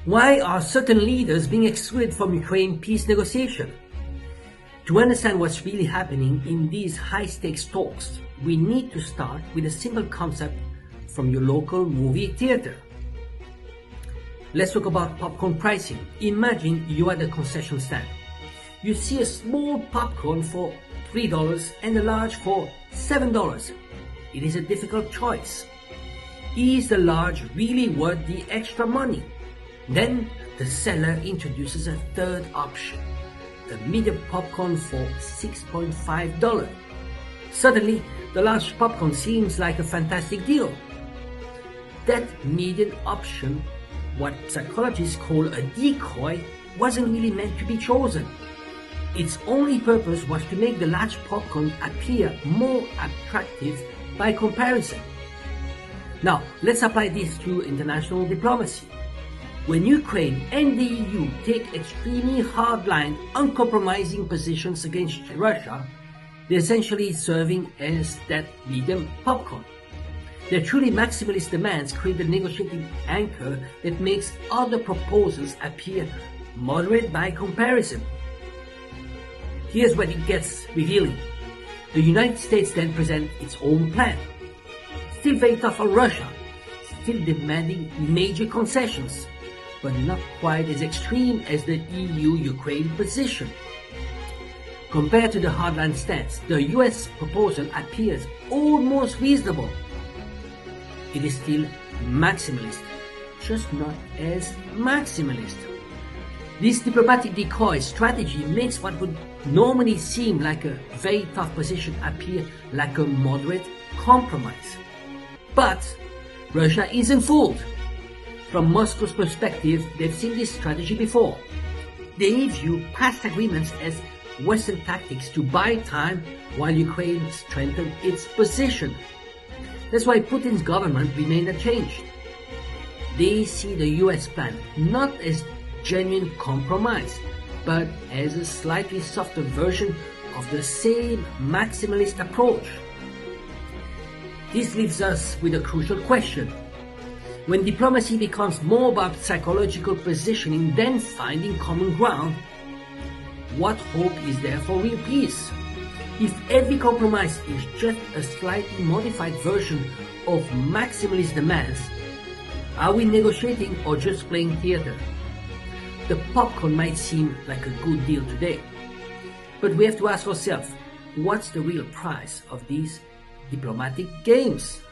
Why are certain leaders being excluded from Ukraine peace negotiation? To understand what's really happening in these high-stakes talks, we need to start with a simple concept from your local movie theater. Let's talk about popcorn pricing. Imagine you are at a concession stand. You see a small popcorn for $3 and a large for $7. It is a difficult choice. Is the large really worth the extra money? Then the seller introduces a third option, the medium popcorn for $6.5. Suddenly, the large popcorn seems like a fantastic deal. That median option, what psychologists call a decoy, wasn't really meant to be chosen. Its only purpose was to make the large popcorn appear more attractive by comparison. Now, let's apply this to international diplomacy. When Ukraine and the EU take extremely hardline, uncompromising positions against Russia, they're essentially serving as that medium popcorn. Their truly maximalist demands create a negotiating anchor that makes other proposals appear moderate by comparison. Here's where it gets revealing. The United States then presents its own plan. Still very tough on Russia, still demanding major concessions, but not quite as extreme as the EU-Ukraine position. Compared to the hardline stance, the US proposal appears almost reasonable. It is still maximalist, just not as maximalist. This diplomatic decoy strategy makes what would normally seem like a very tough position appear like a moderate compromise. But Russia isn't fooled. From Moscow's perspective, they've seen this strategy before. They view past agreements as Western tactics to buy time while Ukraine strengthened its position. That's why Putin's government remained unchanged. They see the US plan not as genuine compromise, but as a slightly softer version of the same maximalist approach. This leaves us with a crucial question. When diplomacy becomes more about psychological positioning than finding common ground, what hope is there for real peace? If every compromise is just a slightly modified version of maximalist demands, are we negotiating or just playing theater? The popcorn might seem like a good deal today, but we have to ask ourselves, what's the real price of these diplomatic games?